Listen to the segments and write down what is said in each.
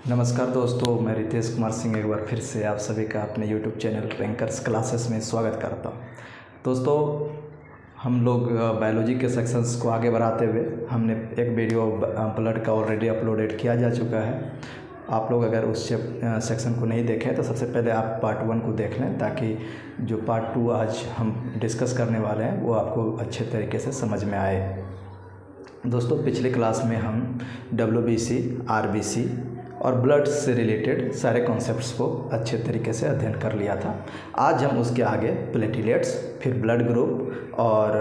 नमस्कार दोस्तों, मैं रितेश कुमार सिंह एक बार फिर से आप सभी का अपने YouTube चैनल रैंकर्स क्लासेस में स्वागत करता हूं। दोस्तों, हम लोग बायोलॉजी के सेक्शंस को आगे बढ़ाते हुए हमने एक वीडियो ब्लड का ऑलरेडी अपलोडेड किया जा चुका है। आप लोग अगर उस सेक्शन को नहीं देखें तो सबसे पहले आप पार्ट 1 को देख लें, ताकि जो पार्ट 2 आज हम डिस्कस करने वाले हैं वो आपको अच्छे तरीके से समझ में आए। दोस्तों, पिछले क्लास में हम WBC, RBC और ब्लड से रिलेटेड सारे कॉन्सेप्ट्स को अच्छे तरीके से अध्ययन कर लिया था। आज हम उसके आगे प्लेटलेट्स, फिर ब्लड ग्रुप और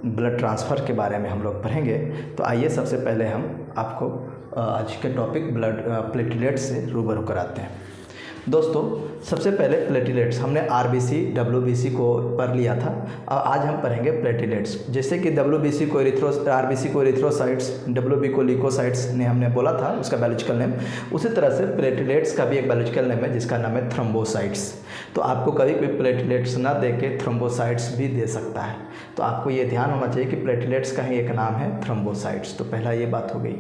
ब्लड ट्रांसफ़र के बारे में हम लोग पढ़ेंगे। तो आइए सबसे पहले हम आपको आज के टॉपिक प्लेटलेट्स से रूबरू कराते हैं। दोस्तों, सबसे पहले प्लेटलेट्स, हमने RBC, WBC को पढ़ लिया था और आज हम पढ़ेंगे प्लेटलेट्स। जैसे कि RBC को एरिथ्रोसाइट्स, WB को ल्यूकोसाइट्स ने हमने बोला था उसका बायोलॉजिकल नेम, उसी तरह से प्लेटलेट्स का भी एक बायोलॉजिकल नेम है जिसका नाम है थ्रोम्बोसाइट्स। तो आपको कभी भी प्लेटलेट्स ना दे के थ्रोम्बोसाइट्स भी दे सकता है, तो आपको ये ध्यान होना चाहिए कि प्लेटलेट्स का ही एक नाम है थ्रोम्बोसाइट्स। तो पहला ये बात हो गई।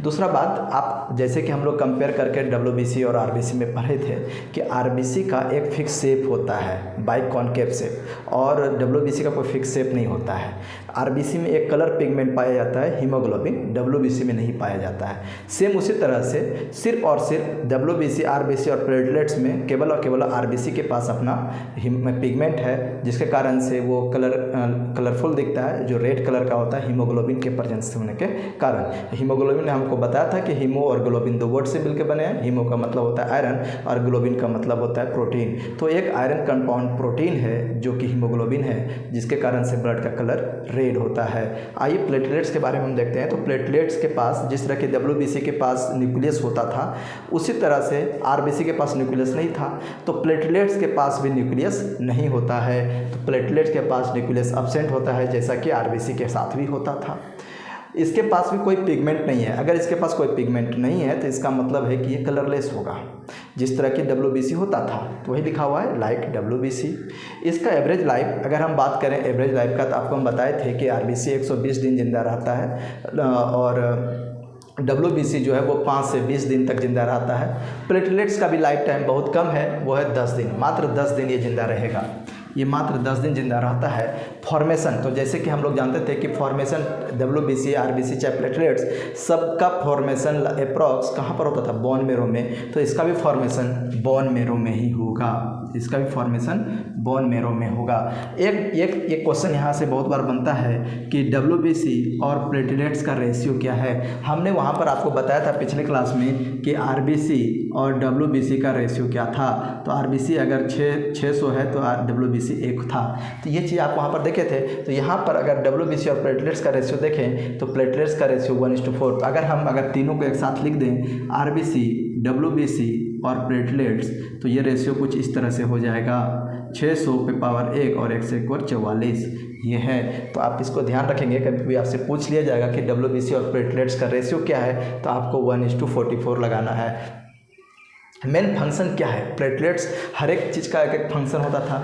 दूसरा बात, आप जैसे कि हम लोग कंपेयर करके WBC और RBC में पढ़े थे कि RBC का एक फिक्स शेप होता है, बाइकॉन्केव शेप, और WBC का कोई फिक्स शेप नहीं होता है। RBC में एक कलर पिगमेंट पाया जाता है, हीमोग्लोबिन, WBC में नहीं पाया जाता है। सेम उसी तरह से सिर्फ और सिर्फ WBC, RBC और प्लेटलेट्स में केवल और केवल RBC के पास अपना पिगमेंट है, जिसके कारण से वो कलरफुल दिखता है, जो रेड कलर का होता है हीमोग्लोबिन के प्रेजेंस होने के कारण। हीमोग्लोबिन ने हमको बताया था कि हीमो और ग्लोबिन 2 वर्ड से मिलकर बने हैं। हीमो का मतलब होता है आयरन और ग्लोबिन का मतलब होता है प्रोटीन। तो एक आयरन कंपाउंड प्रोटीन है जो कि हीमोग्लोबिन है, जिसके कारण से ब्लड का कलर रेड होता है। आइए प्लेटलेट्स के बारे में हम देखते हैं। तो प्लेटलेट्स के पास जिस तरह के WBC के पास न्यूक्लियस होता था, उसी तरह से RBC के पास न्यूक्लियस नहीं था, तो प्लेटलेट्स के पास भी न्यूक्लियस नहीं होता है। तो प्लेटलेट्स के पास न्यूक्लियस एब्सेंट होता है, जैसा कि RBC के साथ भी होता था। इसके पास भी कोई पिगमेंट नहीं है। अगर इसके पास कोई पिगमेंट नहीं है तो इसका मतलब है कि ये कलरलेस होगा, जिस तरह की WBC होता था। तो वही लिखा हुआ है लाइक WBC। इसका एवरेज लाइफ, अगर हम बात करें एवरेज लाइफ का, तो आपको हम बताए थे कि RBC 120 दिन जिंदा रहता है और WBC जो है वो 5 से 20 दिन तक जिंदा रहता है। प्लेटलेट्स का भी लाइफ टाइम बहुत कम है, वो है 10 दिन, मात्र 10 दिन ये जिंदा रहेगा। ये मात्र 10 दिन जिंदा रहता है। फॉर्मेशन, तो जैसे कि हम लोग जानते थे कि फॉर्मेशन WBC, RBC चाहे प्लेटलेट्स, सबका फॉर्मेशन अप्रॉक्स कहाँ पर होता था? बोन मेरो में। तो इसका भी फॉर्मेशन बोन मेरो में ही होगा, इसका भी फॉर्मेशन बोन मेरो में होगा। एक क्वेश्चन यहाँ से बहुत बार बनता है कि WBC और प्लेटलेट्स का रेशियो क्या है। हमने वहाँ पर आपको बताया था पिछले क्लास में कि RBC और WBC का रेशियो क्या था। तो RBC अगर 600 है तो WBC 1 था। तो ये चीज़ आप वहाँ पर देखे थे। तो यहाँ पर अगर WBC और प्लेटलेट्स का रेशियो देखें तो प्लेटलेट्स का रेशियो 1:4। अगर तीनों को एक साथ लिख दें, RBC, WBC और प्लेटलेट्स, तो ये रेशियो कुछ इस तरह से हो जाएगा, 600 पे पावर 1 और 1 से 1 और 44 ये है। तो आप इसको ध्यान रखेंगे, कभी भी आपसे पूछ लिया जाएगा कि WBC और प्लेटलेट्स का रेशियो क्या है, तो आपको 1:44 लगाना है। मेन फंक्शन क्या है? प्लेटलेट्स हर एक चीज़ का एक एक फंक्शन होता था।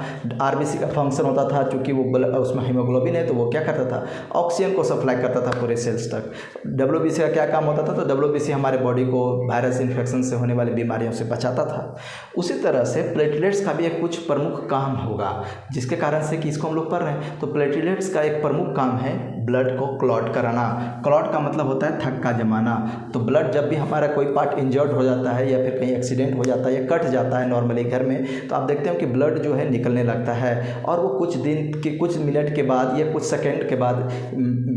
RBC का फंक्शन होता था, चूँकि वो उसमें हीमोग्लोबिन है तो वो क्या करता था? ऑक्सीजन को सप्लाई करता था पूरे सेल्स तक। WBC का क्या काम होता था? तो WBC हमारे बॉडी को वायरस इन्फेक्शन से होने वाली बीमारियों से बचाता था। उसी तरह से प्लेटलेट्स का भी एक कुछ प्रमुख काम होगा, जिसके कारण से कि इसको हम लोग पढ़ रहे हैं। तो प्लेटलेट्स का एक प्रमुख काम है ब्लड को क्लॉट कराना। क्लॉट का मतलब होता है थक्का जमाना। तो ब्लड जब भी हमारा कोई पार्ट इंजर्ड हो जाता है या फिर कहीं एक्सीडेंट हो जाता है या कट जाता है नॉर्मली घर में, तो आप देखते हैं कि ब्लड जो है निकलने लगता है, और वो कुछ दिन के कुछ मिनट के बाद या कुछ सेकंड के बाद,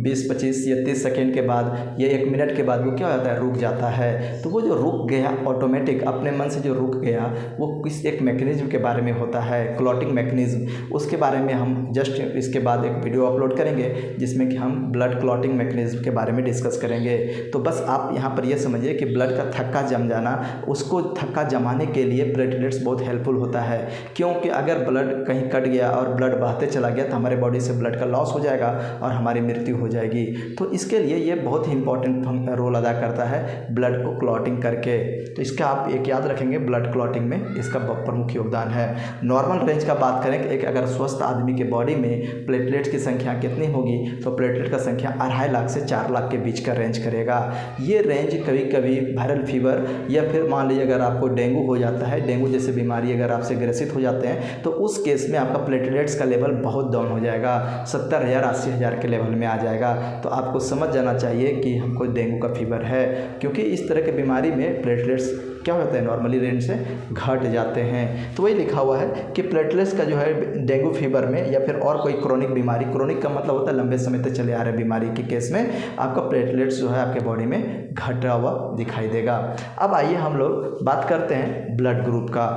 20, 25 या 30 सेकंड के बाद या 1 मिनट के बाद वो क्या होता है? रुक जाता है। तो वो जो रुक गया ऑटोमेटिक अपने मन से जो रुक गया, वो किस एक मैकेनिज्म के बारे में होता है, क्लॉटिंग मैकेनिज्म। उसके बारे में हम जस्ट इसके बाद एक वीडियो अपलोड करेंगे जिसमें कि हम ब्लड क्लॉटिंग मैकेनिज्म के बारे में डिस्कस करेंगे। तो बस आप यहाँ पर ये समझिए कि ब्लड का थक्का जम जाना, उसको थक्का जमाने के लिए प्लेटलेट्स बहुत हेल्पफुल होता है। क्योंकि अगर ब्लड कहीं कट गया और ब्लड बहते चला गया तो हमारे बॉडी से ब्लड का लॉस हो जाएगा और हमारी मृत्यु हो जाएगी। तो इसके लिए ये बहुत ही इंपॉर्टेंट रोल अदा करता है ब्लड को क्लॉटिंग करके। तो इसका आप एक याद रखेंगे, ब्लड क्लॉटिंग में इसका प्रमुख योगदान है। नॉर्मल रेंज का बात करें कि एक अगर स्वस्थ आदमी के बॉडी में प्लेटलेट्स की संख्या कितनी होगी, तो प्लेटलेट का संख्या 2.5 लाख से 4 लाख के बीच का रेंज करेगा। ये रेंज कभी कभी वायरल फीवर या फिर मान लीजिए अगर आपको डेंगू हो जाता है, डेंगू जैसे बीमारी अगर आपसे ग्रसित हो जाते हैं तो उस केस में आपका प्लेटलेट्स का लेवल बहुत डाउन हो जाएगा, 70,000 80,000 के लेवल में आ जाएगा। तो आपको समझ जाना चाहिए कि हमको डेंगू का फीवर है, क्योंकि इस तरह की बीमारी में प्लेटलेट्स क्या होता है नॉर्मली रेंज से घट जाते हैं। तो वही लिखा हुआ है कि प्लेटलेट्स का जो है डेंगू फीवर में या फिर और कोई क्रोनिक बीमारी, क्रोनिक का मतलब होता है लंबे समय तक चले आ रहे बीमारी के केस में आपका प्लेटलेट्स जो है आपके बॉडी में घटा हुआ दिखाई देगा। अब आइए हम लोग बात करते हैं ब्लड ग्रुप का।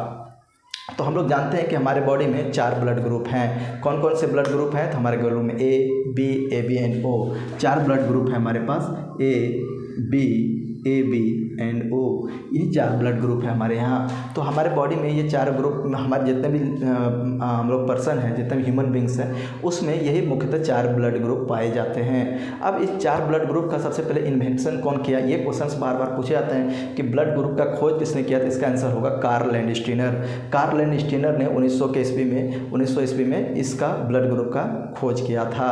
तो हम लोग जानते हैं कि हमारे बॉडी में 4 ब्लड ग्रुप हैं। कौन कौन से ब्लड ग्रुप हैं? तो हमारे ग्रुप में A B and O 4 blood group है हमारे पास, ए बी एंड ओ, ये 4 ब्लड ग्रुप है हमारे यहाँ। तो हमारे बॉडी में ये 4 ग्रुप, हमारे जितने भी हम लोग पर्सन हैं, जितने भी ह्यूमन बींग्स हैं, उसमें यही मुख्यतः 4 ब्लड ग्रुप पाए जाते हैं। अब इस 4 ब्लड ग्रुप का सबसे पहले इन्वेंशन कौन किया? ये क्वेश्चंस बार बार पूछे जाते हैं कि ब्लड ग्रुप का खोज किसने किया? तो इसका आंसर होगा कार्ल लैंडस्टीनर। कार्ल लैंडस्टीनर ने 1900 ईस्वी में इसका ब्लड ग्रुप का खोज किया था।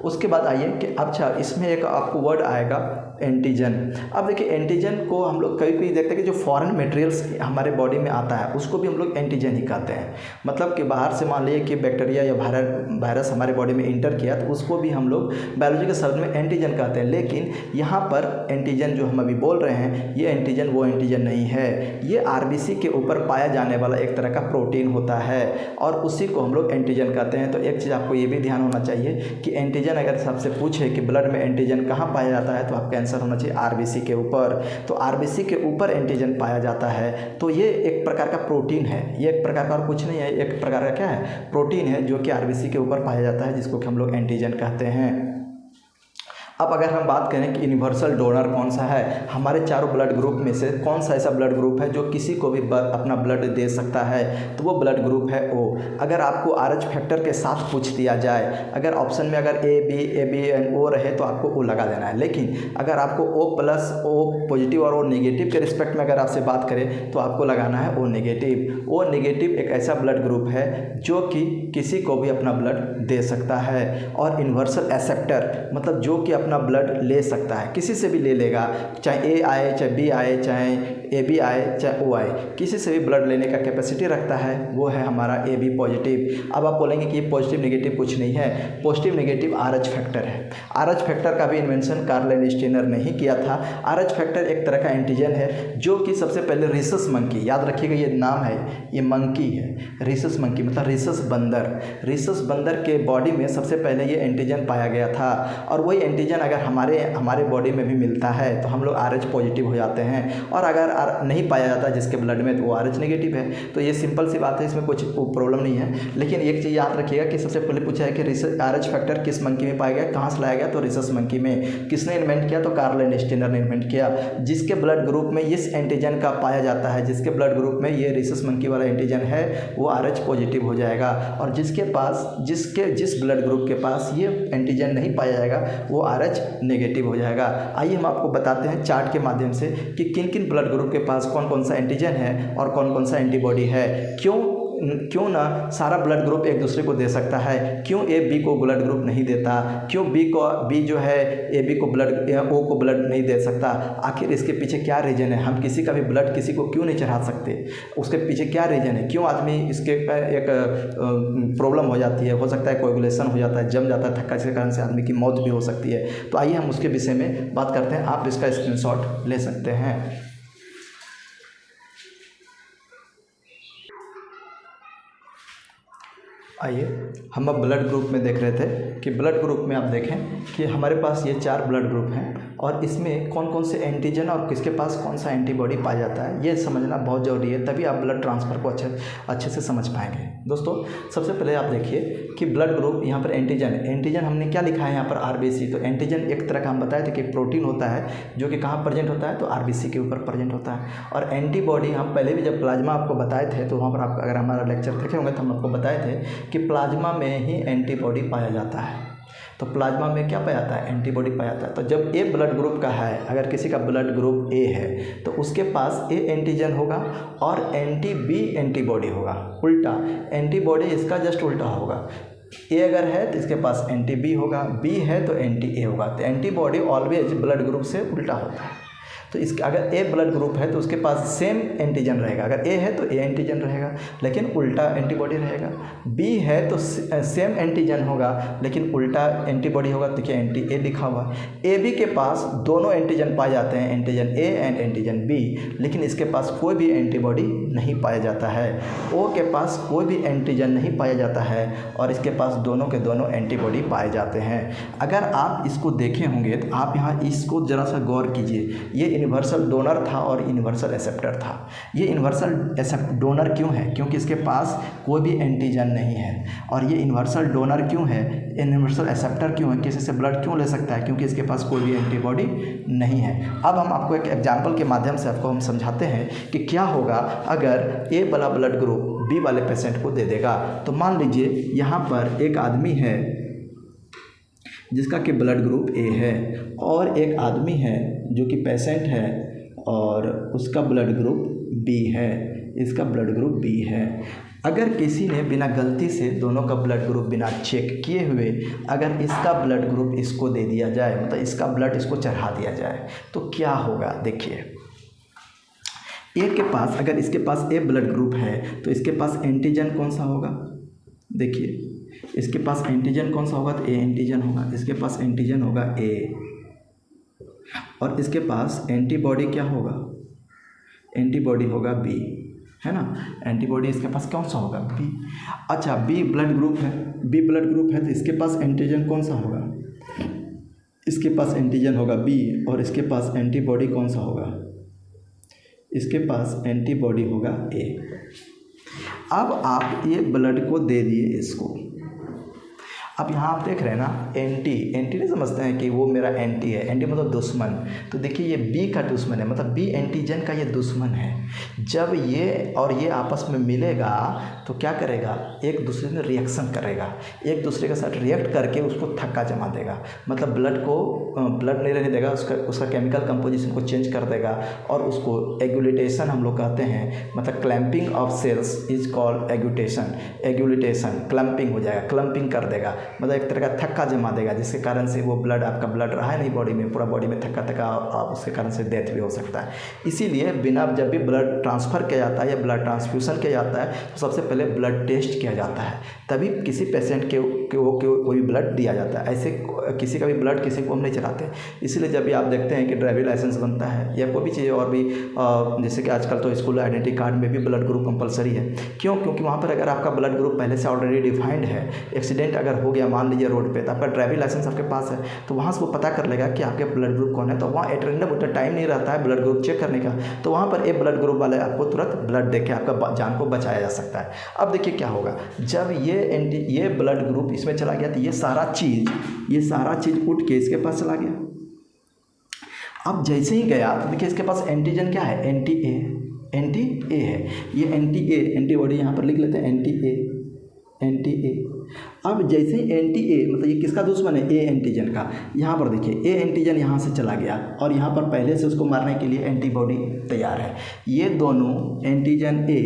उसके बाद आइए कि अच्छा इसमें एक आपको वर्ड आएगा एंटीजन। अब देखिए एंटीजन को हम लोग कभी कभी देखते हैं कि जो फॉरेन मटेरियल्स हमारे बॉडी में आता है उसको भी हम लोग एंटीजन ही कहते हैं। मतलब कि बाहर से मान लीजिए कि बैक्टीरिया या वायरस हमारे बॉडी में इंटर किया तो उसको भी हम लोग बायोलॉजी के शब्द में एंटीजन कहते हैं। लेकिन यहाँ पर एंटीजन जो हम अभी बोल रहे हैं ये एंटीजन वो एंटीजन नहीं है, ये आरबीसी के ऊपर पाया जाने वाला एक तरह का प्रोटीन होता है और उसी को हम लोग एंटीजन कहते हैं। तो एक चीज़ आपको ये भी ध्यान होना चाहिए कि एंटीजन अगर सबसे पूछे कि ब्लड में एंटीजन कहाँ पाया जाता है तो आपका आंसर होना चाहिए आरबीसी के ऊपर। तो आरबीसी के ऊपर एंटीजन पाया जाता है। तो ये एक प्रकार का प्रोटीन है, ये एक प्रकार का और कुछ नहीं है, एक प्रकार का क्या है प्रोटीन है जो कि आरबीसी के ऊपर पाया जाता है, जिसको कि हम लोग एंटीजन कहते हैं। अब अगर हम बात करें कि यूनिवर्सल डोनर कौन सा है, हमारे चारों ब्लड ग्रुप में से कौन सा ऐसा ब्लड ग्रुप है जो किसी को भी अपना ब्लड दे सकता है, तो वो ब्लड ग्रुप है ओ। अगर आपको RH फैक्टर के साथ पूछ दिया जाए, अगर ऑप्शन में अगर ए बी एंड ओ रहे तो आपको ओ लगा देना है। लेकिन अगर आपको O+ पॉजिटिव और O नेगेटिव के रिस्पेक्ट में अगर आपसे बात करें तो आपको लगाना है O नेगेटिव। O नेगेटिव एक ऐसा ब्लड ग्रुप है जो कि किसी को भी अपना ब्लड दे सकता है। और यूनिवर्सल एक्सेप्टर मतलब जो कि अपना ब्लड ले सकता है, किसी से भी ले लेगा, चाहे ए आए चाहे बी आए चाहे AB आए चाहे O आए, किसी से भी ब्लड लेने का कैपेसिटी रखता है, वो है हमारा AB पॉजिटिव। अब आप बोलेंगे कि ये पॉजिटिव नेगेटिव कुछ नहीं है, पॉजिटिव नेगेटिव RH फैक्टर है। RH फैक्टर का भी इन्वेंशन कार्ल लैंडस्टीनर ने ही किया था। RH फैक्टर एक तरह का एंटीजन है जो कि सबसे पहले रिसस मंकी, याद रखिएगा ये नाम है, ये मंकी है, रिसस मंकी मतलब रिसस बंदर। रिसस बंदर के बॉडी में सबसे पहले ये एंटीजन पाया गया था और वही एंटीजन अगर हमारे बॉडी में भी मिलता है तो हम लोग RH पॉजिटिव हो जाते हैं, और अगर नहीं पाया जाता जिसके ब्लड में तो वो RH नेगेटिव है। तो ये सिंपल सी बात है, इसमें कुछ प्रॉब्लम नहीं है। लेकिन एक चीज़ याद रखिएगा कि सबसे पहले पूछा है कि RH फैक्टर किस मंकी में पाया गया, कहाँ से लाया गया, तो रिसस मंकी में। किसने इन्वेंट किया, तो कार्ल लैंडस्टीनर ने इन्वेंट किया। जिसके ब्लड ग्रुप में इस एंटीजन का पाया जाता है, जिसके ब्लड ग्रुप में ये रिसस मंकी वाला एंटीजन है वो RH पॉजिटिव हो जाएगा, और जिस ब्लड ग्रुप के पास ये एंटीजन नहीं पाया जाएगा वो RH नेगेटिव हो जाएगा। आइए हम आपको बताते हैं चार्ट के माध्यम से कि किन किन ब्लड ग्रुप के पास कौन कौन सा एंटीजन है और कौन कौन सा एंटीबॉडी है। क्यों ना सारा ब्लड ग्रुप एक दूसरे को दे सकता है, क्यों AB को ब्लड ग्रुप नहीं देता, क्यों B जो है AB को ब्लड O को ब्लड नहीं दे सकता, आखिर इसके पीछे क्या रीज़न है। हम किसी का भी ब्लड किसी को क्यों नहीं चढ़ा सकते, उसके पीछे क्या रीज़न है, क्यों आदमी इसके एक प्रॉब्लम हो जाती है, हो सकता है कोएगुलेशन हो जाता है, जम जाता है थक्का, जिसके कारण से आदमी की मौत भी हो सकती है। तो आइए हम उसके विषय में बात करते हैं, आप इसका स्क्रीनशॉट ले सकते हैं। आइए हम अब ब्लड ग्रुप में देख रहे थे कि ब्लड ग्रुप में आप देखें कि हमारे पास ये 4 ब्लड ग्रुप हैं और इसमें कौन कौन से एंटीजन और किसके पास कौन सा एंटीबॉडी पाया जाता है, ये समझना बहुत ज़रूरी है, तभी आप ब्लड ट्रांसफ़र को अच्छे से समझ पाएंगे। दोस्तों सबसे पहले आप देखिए कि ब्लड ग्रुप यहाँ पर एंटीजन हमने क्या लिखा है यहाँ पर RBC। तो एंटीजन एक तरह का हम बताए थे कि प्रोटीन होता है जो कि कहाँ प्रेजेंट होता है, तो RBC के ऊपर प्रेजेंट होता है। और एंटीबॉडी हम पहले भी जब प्लाज्मा आपको बताए थे तो वहाँ पर आप अगर हमारा लेक्चर देखे होंगे तो हम आपको बताए थे कि प्लाज्मा में ही एंटीबॉडी पाया जाता है। तो प्लाज्मा में क्या पाया जाता है, एंटीबॉडी पाया जाता है। तो जब A ब्लड ग्रुप का है, अगर किसी का ब्लड ग्रुप A है तो उसके पास A एंटीजन होगा और B एंटीबॉडी होगा। उल्टा एंटीबॉडी इसका जस्ट उल्टा होगा। ए अगर है तो इसके पास एंटी बी होगा, बी है तो एंटी ए होगा। तो एंटीबॉडी ऑलवेज ब्लड ग्रुप से उल्टा होता है। तो इसका अगर ए ब्लड ग्रुप है तो उसके पास सेम एंटीजन रहेगा, अगर ए है तो ए एंटीजन रहेगा लेकिन उल्टा एंटीबॉडी रहेगा। बी है तो सेम एंटीजन होगा लेकिन उल्टा एंटीबॉडी होगा, तो क्या एंटी ए लिखा हुआ। ए बी के पास दोनों एंटीजन पाए जाते हैं, antigen A and antigen B, लेकिन इसके पास कोई भी एंटीबॉडी नहीं पाया जाता है। ओ के पास कोई भी एंटीजन नहीं पाया जाता है और इसके पास दोनों के दोनों एंटीबॉडी पाए जाते हैं। अगर आप इसको देखे होंगे तो आप यहाँ इसको ज़रा सा गौर कीजिए, ये यूनिवर्सल डोनर था और यूनिवर्सल एक्सेप्टर था। ये यूनिवर्सल डोनर क्यों है? क्योंकि इसके पास कोई भी एंटीजन नहीं है। और ये यूनिवर्सल डोनर क्यों है, यूनिवर्सल एक्सेप्टर क्यों है, किसी से ब्लड क्यों ले सकता है? क्योंकि इसके पास कोई भी एंटीबॉडी नहीं है। अब हम आपको एक एग्जाम्पल के माध्यम से आपको हम समझाते हैं कि क्या होगा अगर ए वाला ब्लड ग्रुप बी वाले पेशेंट को दे देगा। तो मान लीजिए यहाँ पर एक आदमी है जिसका कि ब्लड ग्रुप ए है और एक आदमी है जो कि पेशेंट है और उसका ब्लड ग्रुप बी है, इसका ब्लड ग्रुप बी है। अगर किसी ने बिना गलती से दोनों का ब्लड ग्रुप बिना चेक किए हुए अगर इसका ब्लड ग्रुप इसको दे दिया जाए, मतलब इसका ब्लड इसको चढ़ा दिया जाए, तो क्या होगा? देखिए, ए के पास अगर इसके पास ए ब्लड ग्रुप है तो इसके पास एंटीजन कौन सा होगा? देखिए, इसके पास एंटीजन कौन सा होगा? तो ए एंटीजन होगा। इसके पास एंटीजन होगा ए और इसके पास एंटीबॉडी क्या होगा? एंटीबॉडी होगा बी, है ना। एंटीबॉडी इसके पास कौन सा होगा? बी। अच्छा, बी ब्लड ग्रुप है, बी ब्लड ग्रुप है तो इसके पास एंटीजन कौन सा होगा? इसके पास एंटीजन होगा बी और इसके पास एंटीबॉडी कौन सा होगा? इसके पास एंटीबॉडी होगा ए। अब आप ये ब्लड को दे दिए इसको। अब यहाँ आप देख रहे हैं ना, एंटी नहीं समझते हैं कि वो मेरा एंटी है, एंटी मतलब दुश्मन। तो देखिए ये बी का दुश्मन है, मतलब बी एंटीजन का ये दुश्मन है। जब ये और ये आपस में मिलेगा तो क्या करेगा? एक दूसरे में रिएक्शन करेगा, एक दूसरे के साथ रिएक्ट करके उसको थक्का जमा देगा, मतलब ब्लड नहीं रहने देगा, उसका केमिकल कंपोजिशन को चेंज कर देगा और उसको एग्यूलेटेशन हम लोग कहते हैं, मतलब clamping of cells is called agglutination. Clamping हो जाएगा, क्लैंपिंग कर देगा, मतलब एक तरह का थक्का जमा देगा, जिसके कारण से वो ब्लड आपका ब्लड रहा है नहीं बॉडी में, पूरा बॉडी में थक्का आप उसके कारण से डेथ भी हो सकता है। इसीलिए बिना जब भी ब्लड ट्रांसफ़र किया जाता है या ब्लड ट्रांसफ्यूज़न किया जाता है तो सबसे पहले ब्लड टेस्ट किया जाता है, तभी किसी पेशेंट के कोई ब्लड दिया जाता है। ऐसे किसी का भी ब्लड किसी को हम नहीं चढ़ाते। इसीलिए जब भी आप देखते हैं कि ड्राइविंग लाइसेंस बनता है या कोई भी चीज़ और भी, जैसे कि आजकल तो स्कूल आइडेंटिटी कार्ड में भी ब्लड ग्रुप कंपलसरी है। क्यों? क्योंकि वहाँ पर अगर आपका ब्लड ग्रुप पहले से ऑलरेडी डिफाइंड है, एक्सीडेंट अगर हो गया मान लीजिए रोड पे, तो आपका ड्राइविंग लाइसेंस आपके पास है तो वहाँ से वो पता कर लेगा कि आपके ब्लड ग्रुप कौन है। तो वहाँ एट रेंडम उतना टाइम नहीं रहता है ब्लड ग्रुप चेक करने का, तो वहाँ पर एक ब्लड ग्रुप वाले आपको तुरंत ब्लड दे के आपका जान को बचाया जा सकता है। अब देखिए क्या होगा, जब ये ब्लड ग्रुप इसमें चला गया तो ये सारा चीज़ उठ के इसके पास चला गया। अब जैसे ही गया तो देखिए इसके पास एंटीजन क्या है? एंटी ए है। ये एंटीबॉडी यहाँ पर लिख लेते हैं, एंटी ए। अब जैसे ही एंटी ए, मतलब ये किसका दुश्मन है? ए एंटीजन का। यहाँ पर देखिए ए एंटीजन यहाँ से चला गया और यहाँ पर पहले से उसको मारने के लिए एंटीबॉडी तैयार है। ये दोनों antigen A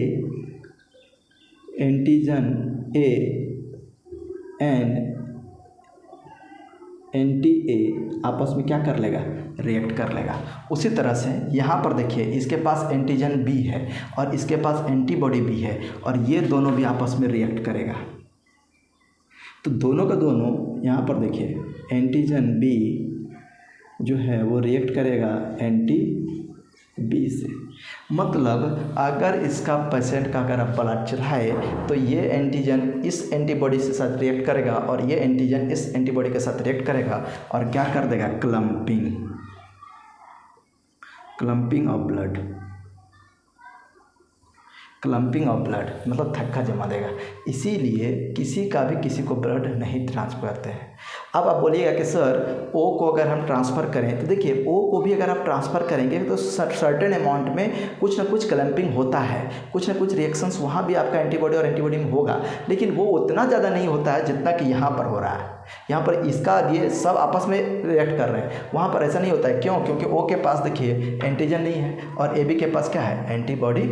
and anti A आपस में क्या कर लेगा? रिएक्ट कर लेगा। उसी तरह से यहाँ पर देखिए इसके पास एंटीजन बी है और इसके पास एंटीबॉडी बी है और ये दोनों भी आपस में रिएक्ट करेगा। तो दोनों का दोनों यहाँ पर देखिए एंटीजन बी जो है वो रिएक्ट करेगा एंटी बी से। मतलब अगर इसका पेशेंट का अगर आप ब्लड चढ़ाए तो ये एंटीजन इस एंटीबॉडी के साथ रिएक्ट करेगा और ये एंटीजन इस एंटीबॉडी के साथ रिएक्ट करेगा और क्या कर देगा? क्लम्पिंग ऑफ ब्लड, मतलब थक्का जमा देगा। इसीलिए किसी को ब्लड नहीं ट्रांसफ़र करते हैं। अब आप बोलिएगा कि सर ओ को अगर हम ट्रांसफ़र करें, तो देखिए ओ को भी अगर आप ट्रांसफ़र करेंगे तो सर्टेन अमाउंट में कुछ ना कुछ क्लैंपिंग होता है, कुछ ना कुछ रिएक्शंस वहाँ भी आपका एंटीबॉडी और एंटीबॉडी में होगा, लेकिन वो उतना ज़्यादा नहीं होता है जितना कि यहाँ पर हो रहा है। यहाँ पर इसका ये सब आपस में रिएक्ट कर रहे हैं, वहाँ पर ऐसा नहीं होता है। क्यों? क्योंकि ओ के पास देखिए एंटीजन नहीं है और ए बी के पास क्या है? एंटीबॉडी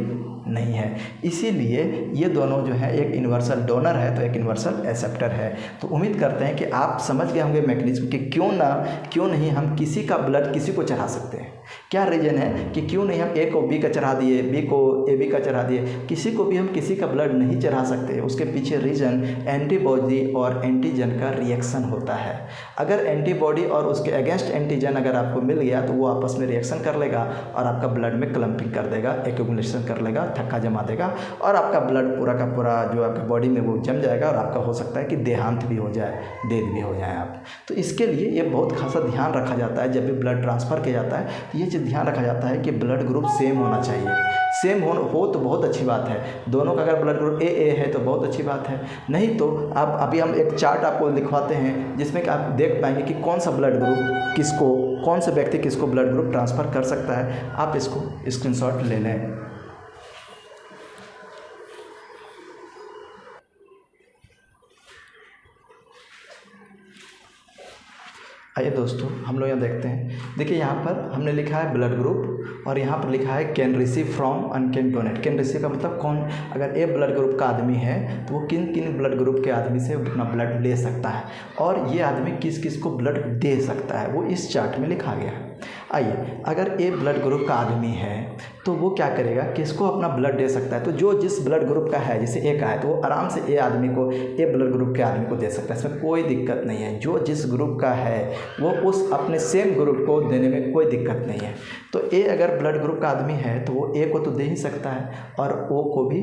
नहीं है। इसीलिए ये दोनों जो है, एक यूनिवर्सल डोनर है तो एक यूनिवर्सल एक्सेप्टर है। तो उम्मीद करते हैं कि आप समझ गए होंगे मैकेनिज्म कि क्यों नहीं हम किसी का ब्लड किसी को चढ़ा सकते हैं। क्या रीज़न है कि क्यों नहीं हम ए को बी का चढ़ा दिए, बी को ए बी का चढ़ा दिए, किसी को भी हम किसी का ब्लड नहीं चढ़ा सकते। उसके पीछे रीज़न एंटीबॉडी और एंटीजन का रिएक्शन होता है। अगर एंटीबॉडी और उसके अगेंस्ट एंटीजन अगर आपको मिल गया तो वो आपस में रिएक्शन कर लेगा और आपका ब्लड में क्लम्पिंग कर देगा, एक्यूमुलेशन कर लेगा, थक्का जमा देगा और आपका ब्लड पूरा का पूरा जो आपके बॉडी में वो जम जाएगा और आपका हो सकता है कि देहांत भी हो जाए, डेथ भी हो जाए आप। तो इसके लिए ये बहुत खासा ध्यान रखा जाता है। जब भी ब्लड ट्रांसफ़र किया जाता है तो ये चीज़ ध्यान रखा जाता है कि ब्लड ग्रुप सेम होना चाहिए। सेम हो तो बहुत अच्छी बात है, दोनों का अगर ब्लड ग्रुप ए है तो बहुत अच्छी बात है। नहीं तो आप अभी हम एक चार्ट आपको लिखवाते हैं जिसमें कि आप देख पाएंगे कि कौन सा ब्लड ग्रुप किसको, कौन सा व्यक्ति किसको ब्लड ग्रुप ट्रांसफ़र कर सकता है। आप इसको स्क्रीनशॉट ले लें। आइए दोस्तों, हम लोग यहाँ देखते हैं। देखिए यहाँ पर हमने लिखा है ब्लड ग्रुप और यहाँ पर लिखा है can receive from and can donate. Can receive का मतलब कौन, अगर ए ब्लड ग्रुप का आदमी है तो वो किन किन ब्लड ग्रुप के आदमी से अपना ब्लड ले सकता है और ये आदमी किस किस को ब्लड दे सकता है, वो इस चार्ट में लिखा गया है। आइए, अगर ए ब्लड ग्रुप का आदमी है तो वो क्या करेगा, किसको अपना ब्लड दे सकता है। तो जो जिस ब्लड ग्रुप का है, जैसे ए का है तो वो आराम से ए आदमी को, ए ब्लड ग्रुप के आदमी को दे सकता है, इसमें कोई दिक्कत नहीं है। जो जिस ग्रुप का है वो उस अपने सेम ग्रुप को देने में कोई दिक्कत नहीं है। तो ए अगर ब्लड ग्रुप का आदमी है तो वो ए को तो दे ही सकता है और ओ को भी,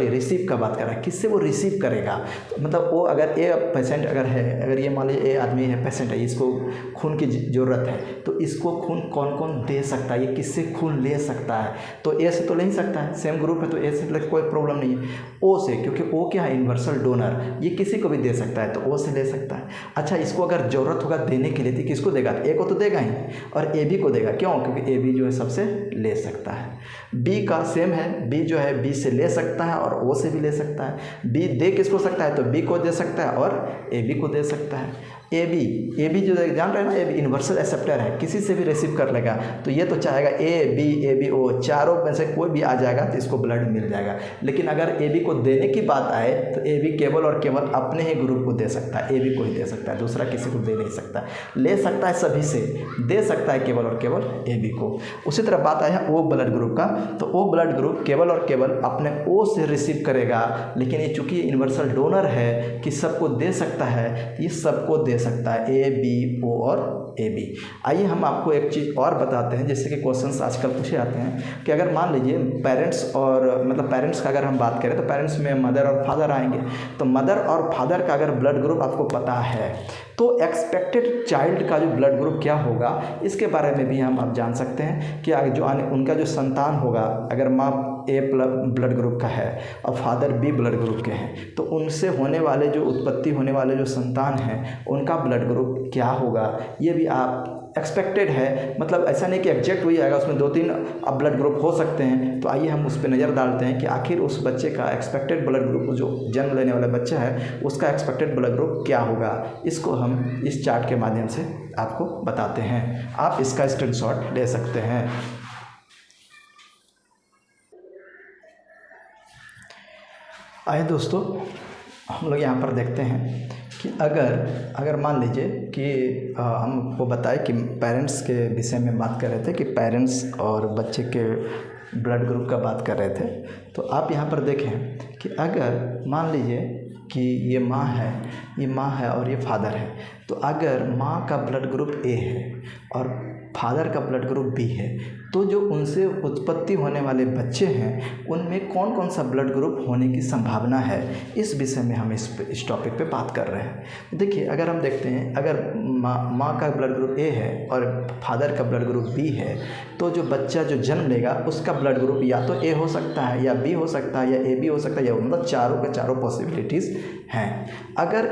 रिसीव का बात कर रहा है, किससे वो रिसीव करेगा। तो मतलब वो अगर ए पेशेंट अगर है, अगर ये मान लीजिए ए आदमी है, पेशेंट है, इसको खून की ज़रूरत है तो इसको खून कौन कौन दे सकता है, ये किससे खून ले सकता है। तो ए से तो ले ही सकता है, सेम ग्रुप है तो ए से कोई प्रॉब्लम नहीं है। ओ से, क्योंकि ओ क्या है, यूनिवर्सल डोनर, ये किसी को भी दे सकता है तो ओ से ले सकता है। अच्छा, इसको अगर ज़रूरत होगा देने के लिए तो किसको देगा, ए को तो देगा ही और ए बी को देगा। क्यों, क्योंकि ए बी जो है सबसे ले सकता है। बी का सेम है, बी जो है बी से ले सकता है और ओ से भी ले सकता है। बी दे किसको सकता है, तो बी को दे सकता है और ए बी को दे सकता है। ए बी जो जान रहे हैं ना, ए बी यूनिवर्सल एक्सेप्टर है, किसी से भी रिसीव कर लेगा। तो ये तो चाहेगा ए बी ओ चारों में से कोई भी आ जाएगा तो इसको ब्लड मिल जाएगा। लेकिन अगर ए बी को देने की बात आए तो ए बी केवल और केवल अपने ही ग्रुप को दे सकता है, ए बी को ही दे सकता है, दूसरा किसी को दे नहीं सकता। ले सकता है सभी से, दे सकता है केवल और केवल ए बी को। उसी तरह बात आया ओ ब्लड ग्रुप का, तो ओ ब्लड ग्रुप केवल और केवल अपने ओ से रिसीव करेगा। लेकिन ये चूँकि यूनिवर्सल डोनर है कि सबको दे सकता है, ये सबको दे सकता है, ए बी ओ और ए बी। आइए हम आपको एक चीज़ और बताते हैं, जैसे कि क्वेश्चंस आजकल पूछे जाते हैं कि अगर मान लीजिए पेरेंट्स और मतलब पेरेंट्स का अगर हम बात करें तो पेरेंट्स में मदर और फादर आएंगे। तो मदर और फादर का अगर ब्लड ग्रुप आपको पता है तो एक्सपेक्टेड चाइल्ड का जो ब्लड ग्रुप क्या होगा इसके बारे में भी हम आप जान सकते हैं कि जो उनका जो संतान होगा, अगर माँ ए ब्लड ग्रुप का है और फादर बी ब्लड ग्रुप के हैं तो उनसे होने वाले जो उत्पत्ति होने वाले जो संतान हैं उनका ब्लड ग्रुप क्या होगा, ये भी आप एक्सपेक्टेड है। मतलब ऐसा नहीं कि एग्जैक्ट वही आएगा, उसमें 2-3 अब ब्लड ग्रुप हो सकते हैं। तो आइए हम उस पर नज़र डालते हैं कि आखिर उस बच्चे का एक्सपेक्टेड ब्लड ग्रुप, जो जन्म लेने वाला बच्चा है उसका एक्सपेक्टेड ब्लड ग्रुप क्या होगा, इसको हम इस चार्ट के माध्यम से आपको बताते हैं। आप इसका स्क्रीनशॉट ले सकते हैं। आइए दोस्तों, हम लोग यहाँ पर देखते हैं कि अगर मान लीजिए कि हमको बताए कि पेरेंट्स के विषय में बात कर रहे थे कि पेरेंट्स और बच्चे के ब्लड ग्रुप का बात कर रहे थे। तो आप यहाँ पर देखें कि अगर मान लीजिए कि ये माँ है और ये फादर है, तो अगर माँ का ब्लड ग्रुप ए है और फादर का ब्लड ग्रुप बी है तो जो उनसे उत्पत्ति होने वाले बच्चे हैं उनमें कौन कौन सा ब्लड ग्रुप होने की संभावना है, इस विषय में हम इस टॉपिक पे बात कर रहे हैं। देखिए, अगर हम देखते हैं, अगर माँ का ब्लड ग्रुप ए है और फादर का ब्लड ग्रुप बी है तो जो बच्चा जो जन्म लेगा उसका ब्लड ग्रुप या तो ए हो सकता है या बी हो सकता है या ए बी हो सकता है, या मतलब चारों के चारों पॉसिबिलिटीज़ हैं। अगर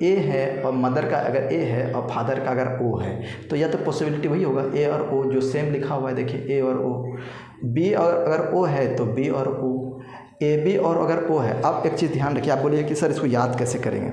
ए है और मदर का अगर ए है और फादर का अगर ओ है तो या तो पॉसिबिलिटी वही होगा ए और ओ जो सेम लिखा हुआ है, देखिए ए और ओ। बी और अगर ओ है तो बी और ओ, ए बी और अगर ओ है। आप एक चीज़ ध्यान रखिए, आप बोलिए कि सर इसको याद कैसे करेंगे।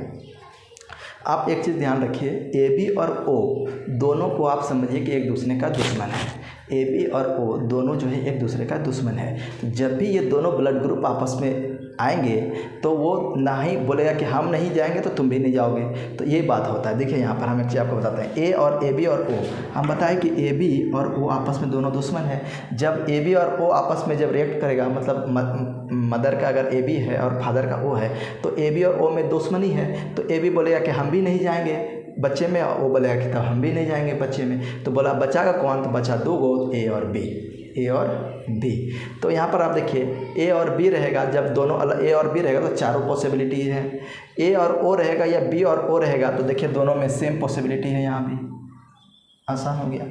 आप एक चीज़ ध्यान रखिए, ए बी और ओ दोनों को आप समझिए कि एक दूसरे का दुश्मन है। ए बी और ओ दोनों जो है एक दूसरे का दुश्मन है। तो जब भी ये दोनों ब्लड ग्रुप आपस में आएंगे तो वो ना ही बोलेगा कि हम नहीं जाएंगे तो तुम भी नहीं जाओगे, तो ये बात होता है। देखिए यहाँ पर हम एक चीज़ आपको बताते हैं, ए और ए बी और ओ, हम बताएं कि ए बी और ओ आपस में दोनों दुश्मन है। जब ए बी और ओ आपस में जब रिएक्ट करेगा, मतलब मदर का अगर ए बी है और फादर का ओ है, तो ए बी और ओ में दुश्मनी है, तो ए बी बोलेगा कि हम भी नहीं जाएंगे बच्चे में, वो बोलेगा कि तब हम भी नहीं जाएंगे बच्चे में। तो बोला बचा का कौन, तो बचा दो गो, ए और बी, ए और बी। तो यहाँ पर आप देखिए ए और बी रहेगा, जब दोनों अलग ए और बी रहेगा तो चारों पॉसिबिलिटीज़ हैं। ए और ओ रहेगा या बी और ओ रहेगा तो देखिए दोनों में सेम पॉसिबिलिटी है, यहाँ भी आसान हो गया।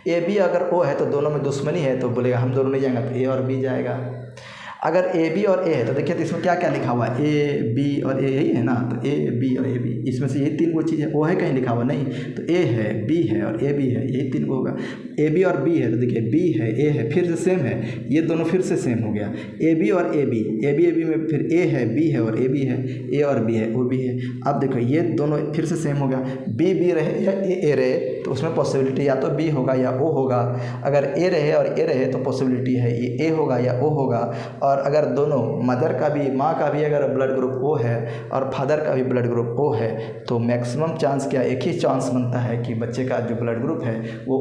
ए बी अगर ओ है तो दोनों में दुश्मनी है, तो बोलेगा हम दोनों नहीं जाएंगे, तो ए और बी जाएगा। अगर ए बी और ए है तो देखिए तो इसमें क्या क्या लिखा हुआ है, ए बी और ए यही है ना, तो ए बी और ए बी, इसमें से यही तीन वो चीज़ है। ओ है कहीं लिखा हुआ नहीं, तो ए है, बी है और ए बी है, यही तीन को होगा। ए बी और बी है तो देखिए बी है, ए है, फिर से सेम है, ये दोनों फिर से सेम हो गया। ए बी और ए बी, ए बी में फिर ए है, बी है और ए बी है, ए और बी है, ओ बी है। अब देखो ये दोनों फिर से सेम हो गया। बी बी रहे या ए रहे तो उसमें पॉसिबिलिटी या तो बी होगा या ओ होगा। अगर ए रहे और ए रहे तो पॉसिबिलिटी है ये ए होगा या ओ होगा। और अगर दोनों मदर का भी, माँ का भी अगर ब्लड ग्रुप ओ है और फादर का भी ब्लड ग्रुप ओ है तो मैक्सिमम चांस क्या, एक ही चांस बनता है कि बच्चे का जो ब्लड ग्रुप है वो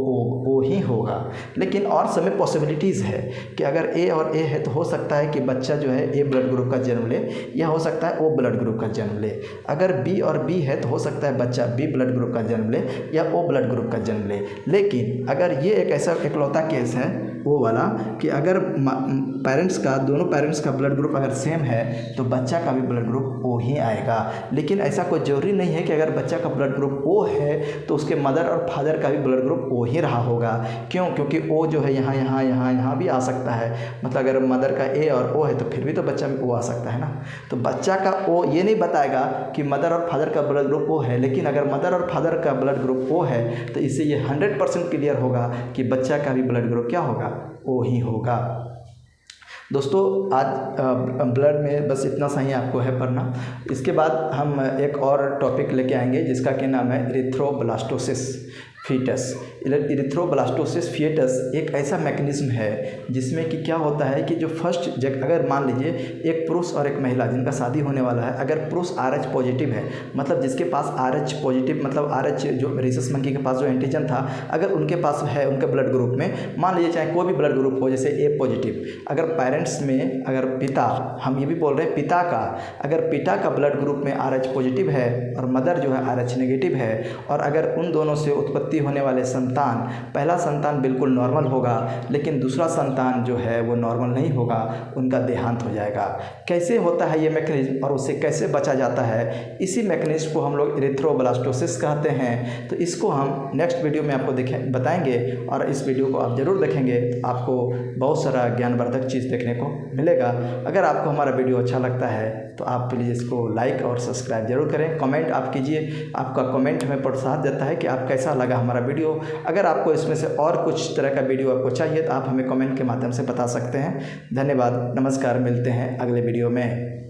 ओ ही होगा। लेकिन और समय पॉसिबिलिटीज़ है कि अगर ए और ए है तो हो सकता है कि बच्चा जो है ए ब्लड ग्रुप का जन्म ले, या हो सकता है ओ ब्लड ग्रुप का जन्म ले। अगर बी और बी है तो हो सकता है बच्चा बी ब्लड ग्रुप का जन्म ले या ओ ब्लड ग्रुप का जन्म ले। लेकिन अगर ये एक ऐसा इकलौता केस है वो वाला कि अगर पेरेंट्स का, दोनों पेरेंट्स का ब्लड ग्रुप अगर सेम है तो बच्चा का भी ब्लड ग्रुप ओ ही आएगा। लेकिन ऐसा कोई ज़रूरी नहीं है कि अगर बच्चा का ब्लड ग्रुप ओ है तो उसके मदर और फादर का भी ब्लड ग्रुप ओ ही रहा होगा। क्यों? क्योंकि ओ जो है यहाँ यहाँ यहाँ यहाँ भी आ सकता है। मतलब अगर मदर का ए और ओ है तो फिर भी तो बच्चा में ओ आ सकता है ना। तो बच्चा का ओ ये नहीं बताएगा कि मदर और फादर का ब्लड ग्रुप ओ है, लेकिन अगर मदर और फादर का ब्लड ग्रुप ओ है तो इससे ये 100% क्लियर होगा कि बच्चा का भी ब्लड ग्रुप क्या होगा, ओ ही होगा। दोस्तों आज ब्लड में बस इतना सा ही आपको है पढ़ना। इसके बाद हम एक और टॉपिक लेके आएंगे जिसका कि नाम है इरिथ्रोब्लास्टोसिस फीटस। इरिथ्रोब्लास्टोसिस फीटस एक ऐसा मैकेनिज्म है जिसमें कि क्या होता है कि जो फर्स्ट अगर मान लीजिए एक पुरुष और एक महिला जिनका शादी होने वाला है, अगर पुरुष RH पॉजिटिव है, मतलब जिसके पास RH पॉजिटिव, मतलब RH जो रिसस मंकी के पास जो एंटीजन था अगर उनके पास है, उनके ब्लड ग्रुप में, मान लीजिए चाहे कोई भी ब्लड ग्रुप हो, जैसे A पॉजिटिव, अगर पेरेंट्स में अगर पिता, हम ये भी बोल रहे हैं पिता का, अगर पिता का ब्लड ग्रुप में RH पॉजिटिव है और मदर जो है RH नेगेटिव है, और अगर उन दोनों से उत्पत्ति होने वाले संतान, पहला संतान बिल्कुल नॉर्मल होगा लेकिन दूसरा संतान जो है वो नॉर्मल नहीं होगा, उनका देहांत हो जाएगा। कैसे होता है ये मैकेनिज्म और उससे कैसे बचा जाता है, इसी मैकेनिज्म को हम लोग इरिथ्रोब्लास्टोसिस कहते हैं। तो इसको हम नेक्स्ट वीडियो में आपको बताएंगे और इस वीडियो को आप ज़रूर देखेंगे, आपको बहुत सारा ज्ञानवर्धक चीज़ देखने को मिलेगा। अगर आपको हमारा वीडियो अच्छा लगता है तो आप प्लीज़ इसको लाइक और सब्सक्राइब जरूर करें, कमेंट आप कीजिए। आपका कमेंट हमें प्रोत्साहन देता है कि आप कैसा लगा हमारा वीडियो। अगर आपको इसमें से और कुछ तरह का वीडियो आपको चाहिए तो आप हमें कमेंट के माध्यम से बता सकते हैं। धन्यवाद, नमस्कार, मिलते हैं अगले वीडियो में।